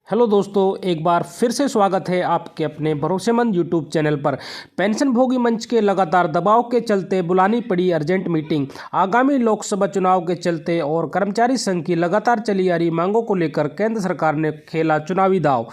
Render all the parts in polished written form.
Hello दोस्तों, एक बार फिर से स्वागत है आपके अपने भरोसेमंद यूट्यूब चैनल पर। पेंशनभोगी मंच के लगातार दबाव के चलते बुलानी पड़ी अर्जेंट मीटिंग। आगामी लोकसभा चुनाव के चलते और कर्मचारी संघ की लगातार चली आ रही मांगों को लेकर केंद्र सरकार ने खेला चुनावी दांव।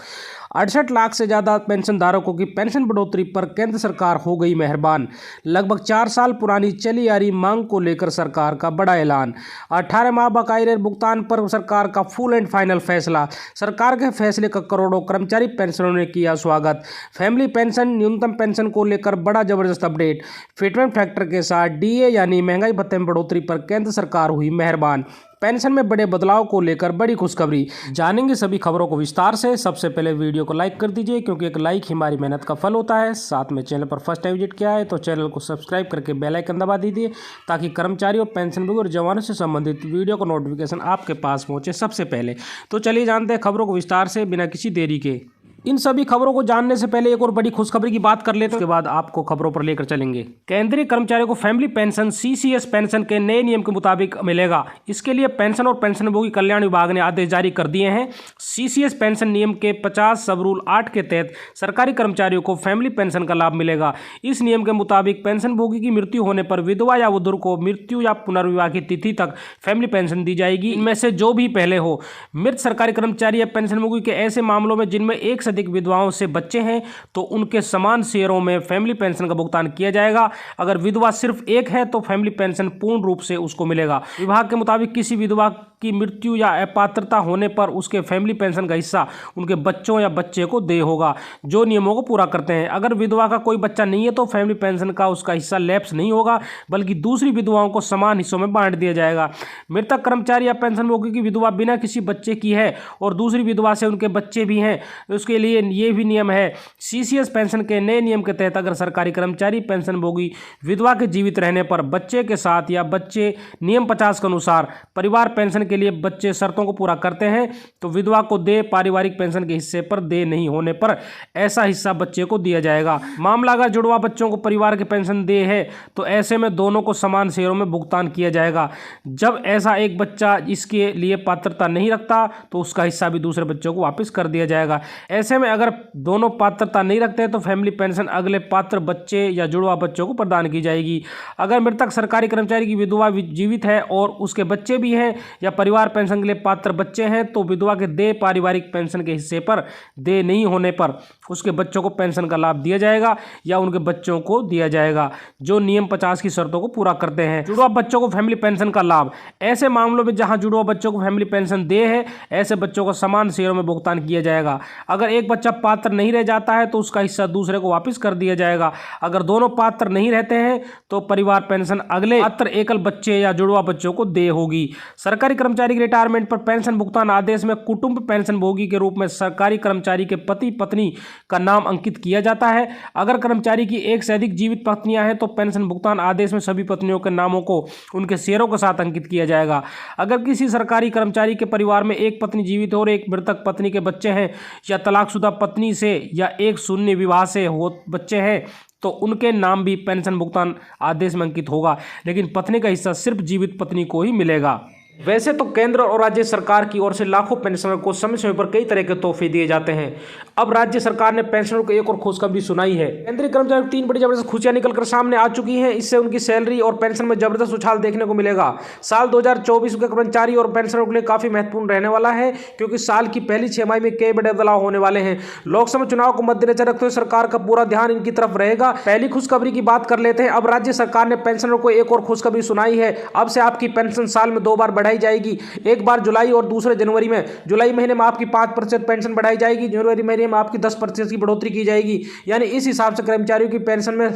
68 लाख से ज़्यादा पेंशन धारकों की पेंशन बढ़ोतरी पर केंद्र सरकार हो गई मेहरबान। लगभग 4 साल पुरानी चली आ रही मांग को लेकर सरकार का बड़ा ऐलान। 18 माह बकाये भुगतान पर सरकार का फुल एंड फाइनल फैसला। सरकार के फैसले का करोड़ों कर्मचारी पेंशनरों ने किया स्वागत। फैमिली पेंशन, न्यूनतम पेंशन को लेकर बड़ा जबरदस्त अपडेट। फिटमेंट फैक्टर के साथ डीए यानी महंगाई भत्ते में बढ़ोतरी पर केंद्र सरकार हुई मेहरबान। पेंशन में बड़े बदलाव को लेकर बड़ी खुशखबरी। जानेंगे सभी खबरों को विस्तार से। सबसे पहले वीडियो को लाइक कर दीजिए, क्योंकि एक लाइक ही हमारी मेहनत का फल होता है। साथ में चैनल पर फर्स्ट टाइम विजिट किया है तो चैनल को सब्सक्राइब करके बेल आइकन दबा दीजिए, ताकि कर्मचारियों, पेंशनभोगी और जवानों से संबंधित वीडियो का नोटिफिकेशन आपके पास पहुंचे सबसे पहले। तो चलिए जानते हैं खबरों को विस्तार से बिना किसी देरी के। इन सभी खबरों को जानने से पहले एक और बड़ी खुशखबरी की बात कर लेते हैं, उसके बाद आपको खबरों पर लेकर चलेंगे। केंद्रीय कर्मचारियों को फैमिली पेंशन सीसीएस पेंशन के नए नियम के मुताबिक मिलेगा। इसके लिए पेंशन और पेंशनभोगी कल्याण विभाग ने आदेश जारी कर दिए हैं। सीसीएस पेंशन नियम के 50 सब रूल 8 के तहत सरकारी कर्मचारियों को फैमिली पेंशन का लाभ मिलेगा। इस नियम के मुताबिक पेंशनभोगी की मृत्यु होने पर विधवा या वधु को मृत्यु या पुनर्विवाह की तिथि तक फैमिली पेंशन दी जाएगी, इनमें से जो भी पहले हो। मृत सरकारी कर्मचारी या पेंशनभोगी के ऐसे मामलों में जिनमें एक से अधिक विधवाओं से बच्चे हैं तो उनके समान शेयरों में फैमिली पेंशन का भुगतान किया जाएगा। अगर विधवा सिर्फ एक है तो फैमिली पेंशन पूर्ण रूप से उसको मिलेगा। विभाग के मुताबिक किसी विधवा की मृत्यु या अपात्रता होने पर उसके फैमिली पेंशन का हिस्सा उनके बच्चों या बच्चे को देय होगा, जो नियमों को पूरा करते हैं। अगर विधवा का कोई बच्चा नहीं है तो फैमिली पेंशन का उसका हिस्सा लैप्स नहीं होगा, बल्कि दूसरी विधवाओं को समान हिस्सों में बांट दिया जाएगा। मृतक कर्मचारी या पेंशनभोगी की विधवा बिना किसी बच्चे की है और दूसरी विधवा से उनके बच्चे भी हैं, उसके लिए ये भी नियम है। सीसीएस पेंशन के नए नियम के तहत अगर सरकारी कर्मचारी पेंशनभोगी विधवा के जीवित रहने पर बच्चे के साथ या बच्चे नियम 50 के अनुसार परिवार पेंशन के लिए बच्चे शर्तों को पूरा करते हैं तो विधवा को देय पारिवारिक पेंशन के हिस्से पर देय नहीं होने पर ऐसा हिस्सा बच्चे को दिया जाएगा। मामला अगर जुड़वा बच्चों को परिवार के पेंशन देय है तो ऐसे में दोनों को समान शेयरों में भुगतान किया जाएगा। जब ऐसा एक बच्चा इसके लिए पात्रता नहीं रखता तो उसका हिस्सा भी दूसरे बच्चों को वापस कर दिया जाएगा। ऐसे में अगर दोनों पात्रता नहीं रखते तो फैमिली पेंशन अगले पात्र बच्चे या जुड़वा बच्चों को प्रदान की जाएगी। अगर मृतक सरकारी कर्मचारी की विधवा जीवित है और उसके बच्चे भी हैं या परिवार पेंशन के लिए पात्र बच्चे हैं तो विधवा के देय पारिवारिक पेंशन के हिस्से पर देय नहीं होने पर उसके बच्चों को पेंशन का लाभ दिया जाएगा या उनके बच्चों को दिया जाएगा, जो नियम 50 की शर्तों को पूरा करते हैं। जुड़वा बच्चों को फैमिली पेंशन का लाभ। ऐसे मामलों में जहां जुड़वा बच्चों को फैमिली पेंशन देय है, ऐसे बच्चों को समान शेयरों में भुगतान किया जाएगा। अगर एक बच्चा पात्र नहीं रह जाता है तो उसका हिस्सा दूसरे को वापस कर दिया जाएगा। अगर दोनों पात्र नहीं रहते हैं तो परिवार पेंशन अगले पात्र एकल बच्चे या जुड़वा बच्चों को देय होगी। सरकारी कर्मचारी के रिटायरमेंट पर पेंशन भुगतान आदेश में कुटुंब पेंशनभोगी के रूप में सरकारी कर्मचारी के पति पत्नी का नाम अंकित किया जाता है। अगर कर्मचारी की एक से अधिक जीवित पत्नियां हैं तो पेंशन भुगतान आदेश में सभी पत्नियों के नामों को उनके शेयरों के साथ अंकित किया जाएगा। अगर किसी सरकारी कर्मचारी के परिवार में एक पत्नी जीवित हो और एक मृतक पत्नी के बच्चे हैं या तलाकशुदा पत्नी से या एक शून्य विवाह से हो बच्चे हैं तो उनके नाम भी पेंशन भुगतान आदेश में अंकित होगा, लेकिन पत्नी का हिस्सा सिर्फ जीवित पत्नी को ही मिलेगा। वैसे तो केंद्र और राज्य सरकार की ओर से लाखों पेंशनर को समय समय पर कई तरह के तोहफे दिए जाते हैं। अब राज्य सरकार ने पेंशनरों को एक और खुशखबरी सुनाई है। केंद्रीय कर्मचारियों को 3 बड़ी जबरदस्त खुशियां निकलकर सामने आ चुकी हैं। इससे उनकी सैलरी और पेंशन में जबरदस्त उछाल देखने को मिलेगा। साल 2024 के कर्मचारी और पेंशनरों के लिए काफी महत्वपूर्ण रहने वाला है, क्योंकि साल की पहली 6 माह में कई बड़े बदलाव होने वाले हैं। लोकसभा चुनाव को मद्देनजर रखते हुए सरकार का पूरा ध्यान इनकी तरफ रहेगा। पहली खुशखबरी की बात कर लेते हैं। अब राज्य सरकार ने पेंशनरों को एक और खुशखबरी सुनाई है। अब से आपकी पेंशन साल में 2 बार बढ़ाई जाएगी। एक बार जुलाई और दूसरे जनवरी में। जुलाई महीने में आपकी 5% पेंशन बढ़ाई जाएगी, जनवरी महीने में आपकी 10% की बढ़ोतरी की जाएगी। यानी इस हिसाब से कर्मचारियों की पेंशन में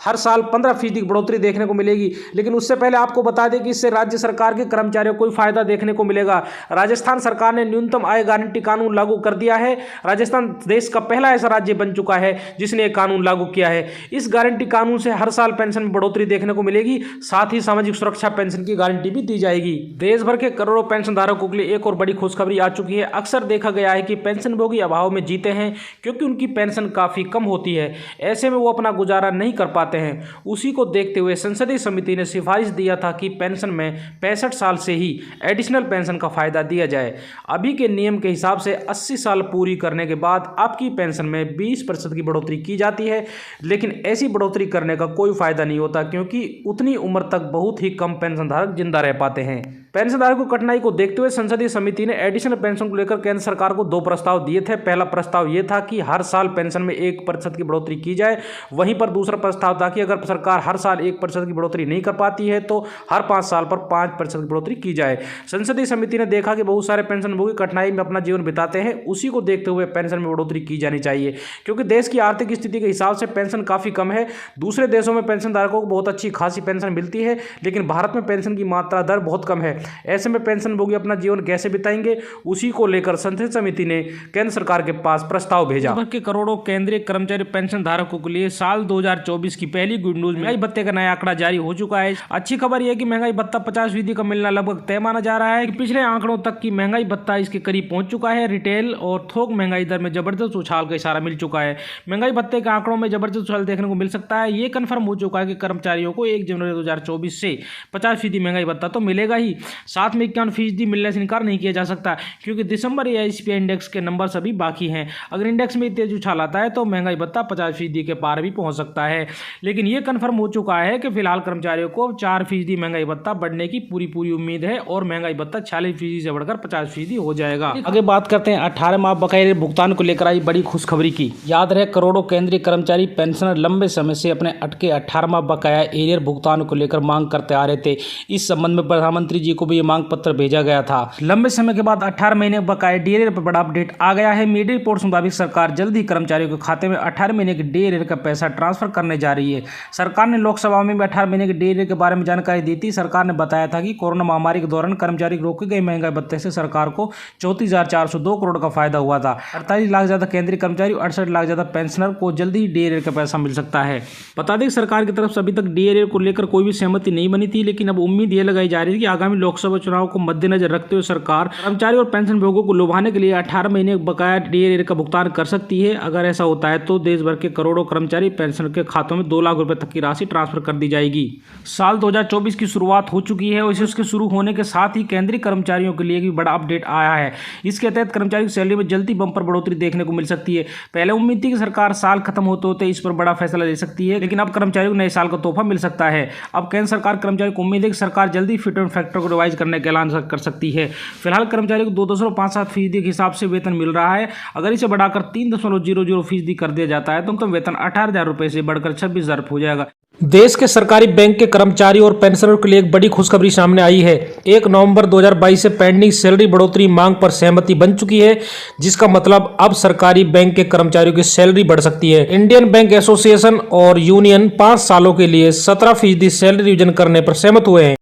हर साल 15% की बढ़ोतरी देखने को मिलेगी। लेकिन उससे पहले आपको बता दें कि इससे राज्य सरकार के कर्मचारियों को कोई फायदा देखने को मिलेगा। राजस्थान सरकार ने न्यूनतम आय गारंटी कानून लागू कर दिया है। राजस्थान देश का पहला ऐसा राज्य बन चुका है जिसने एक कानून लागू किया है। इस गारंटी कानून से हर साल पेंशन में बढ़ोतरी देखने को मिलेगी, साथ ही सामाजिक सुरक्षा पेंशन की गारंटी भी दी जाएगी। देश भर के करोड़ों पेंशन धारकों के लिए एक और बड़ी खुशखबरी आ चुकी है। अक्सर देखा गया है कि पेंशनभोगी अभाव में जीते हैं, क्योंकि उनकी पेंशन काफी कम होती है। ऐसे में वो अपना गुजारा नहीं कर पाते पाते हैं, उसी को देखते हुए संसदीय समिति ने सिफारिश दिया था कि पेंशन में 65 साल से ही एडिशनल पेंशन का फायदा दिया जाए। अभी के नियम के हिसाब से 80 साल पूरी करने के बाद आपकी पेंशन में 20% की बढ़ोतरी की जाती है, लेकिन ऐसी बढ़ोतरी करने का कोई फायदा नहीं होता क्योंकि उतनी उम्र तक बहुत ही कम पेंशन धारक जिंदा रह पाते हैं। पेंशन धारकों की कठिनाई को देखते हुए संसदीय समिति ने एडिशनल पेंशन को लेकर केंद्र सरकार को 2 प्रस्ताव दिए थे। पहला प्रस्ताव यह था कि हर साल पेंशन में 1% की बढ़ोतरी की जाए। वहीं पर दूसरा प्रस्ताव था कि अगर सरकार हर साल 1% की बढ़ोतरी नहीं कर पाती है तो हर 5 साल पर 5% की बढ़ोतरी की जाए। संसदीय समिति ने देखा कि बहुत सारे पेंशनभोगी कठिनाई में अपना जीवन बिताते हैं, उसी को देखते हुए पेंशन में बढ़ोतरी की जानी चाहिए क्योंकि देश की आर्थिक स्थिति के हिसाब से पेंशन काफी कम है। दूसरे देशों में पेंशन धारकों को बहुत अच्छी खासी पेंशन मिलती है, लेकिन भारत में पेंशन की मात्रा दर बहुत कम है। ऐसे में पेंशनभोगी अपना जीवन कैसे बिताएंगे, उसी को लेकर संसदीय समिति ने केंद्र सरकार के पास प्रस्ताव भेजा। देश भर के करोड़ों केंद्रीय कर्मचारी पेंशन धारकों के लिए साल 2024 की पहली गुड न्यूज, महंगाई भत्ते का नया आंकड़ा जारी हो चुका है। अच्छी खबर यह है कि महंगाई भत्ता 50% का मिलना लगभग तय माना जा रहा है। पिछले आंकड़ों तक की महंगाई भत्ता इसके करीब पहुंच चुका है। रिटेल और थोक महंगाई दर में जबरदस्त उछाल का इशारा मिल चुका है। महंगाई भत्ते के आंकड़ों में जबरदस्त उछाल देखने को मिल सकता है। ये कन्फर्म हो चुका है कि कर्मचारियों को 1 जनवरी 2024 से 50% महंगाई भत्ता तो मिलेगा ही, साथ में 51% मिलने से इनकार नहीं किया जा सकता क्योंकि दिसंबर या सीपीआई इंडेक्स के नंबर सभी बाकी हैं। अगर इंडेक्स में तेज उछाल आता है तो महंगाई भत्ता 50% के पार भी पहुंच सकता है, लेकिन यह कन्फर्म हो चुका है कि फिलहाल कर्मचारियों को 4% महंगाई भत्ता बढ़ने की पूरी उम्मीद है और महंगाई भत्ता 46% से बढ़कर 50% हो जाएगा। आगे बात करते हैं 18 माह बकाया भुगतान को लेकर आई बड़ी खुशखबरी की। याद रहे करोड़ों केंद्रीय कर्मचारी पेंशनर लंबे समय से अपने अटके 18 माह बकाया एरियर भुगतान को लेकर मांग करते आ रहे थे। इस संबंध में प्रधानमंत्री जी को भी ये मांग पत्र भेजा गया था। लंबे समय के बाद 18 महीने बकाया डीएरियर पर बड़ा अपडेट आ गया है। मीडिया रिपोर्ट्स मुताबिक सरकार जल्द ही कर्मचारियों के खाते में 18 महीने के डीएरियर का पैसा ट्रांसफर करने जा रही है। सरकार ने लोकसभा में भी 18 महीने के डीएरियर के बारे में जानकारी दी थी। सरकार ने बताया था कि कोरोना महामारी के दौरान कर्मचारी रोके गए महंगाई भत्ते से सरकार को 34,402 करोड़ का फायदा हुआ था। 48 लाख ज्यादा केंद्रीय कर्मचारी, 68 लाख ज्यादा पेंशनर को जल्द ही डीएरियर का पैसा मिल सकता है। बता दें सरकार की तरफ से अभी तक डीएरियर को लेकर कोई भी सहमति नहीं बनी थी, लेकिन अब उम्मीद यह लगाई जा रही है कि आगामी लोकसभा चुनाव को मद्देनजर रखते हुए सरकार कर्मचारी और पेंशनभोगियों को लुभाने के लिए 18 महीने बकाया डीएरियर का भुगतान कर सकती है। अगर ऐसा होता है तो देश भर के करोड़ों कर्मचारी पेंशन के खातों में 2 लाख रुपए तक की राशि ट्रांसफर कर दी जाएगी। साल 2024 की शुरुआत हो चुकी है और इसके शुरू होने के साथ ही केंद्रीय कर्मचारियों के लिए भी बड़ा अपडेट आया है। इसके तहत कर्मचारी की सैलरी में जल्दी बम्पर बढ़ोतरी देखने को मिल सकती है। पहले उम्मीद थी कि सरकार साल खत्म होते होते इस पर बड़ा फैसला ले सकती है, लेकिन अब कर्मचारियों को नए साल का तोहफा मिल सकता है। अब केंद्र सरकार कर्मचारियों को उम्मीद है कि सरकार जल्दी फिटमेंट फैक्टर को रिवाइज करने का ऐलान कर सकती है। फिलहाल कर्मचारियों को 2.57% के हिसाब से वेतन मिल रहा है। अगर इसे बढ़ाकर 3.00% कर दिया जाता है तो वेतन 18,000 रुपए से बढ़कर 26,000 हो जाएगा। देश के सरकारी बैंक के कर्मचारी और पेंशनरों के लिए एक बड़ी खुशखबरी सामने आई है। 1 नवंबर 2022 से पेंडिंग सैलरी बढ़ोतरी मांग पर सहमति बन चुकी है, जिसका मतलब अब सरकारी बैंक के कर्मचारियों की सैलरी बढ़ सकती है। इंडियन बैंक एसोसिएशन और यूनियन 5 सालों के लिए 17% सैलरी रिवीजन करने पर सहमत हुए हैं।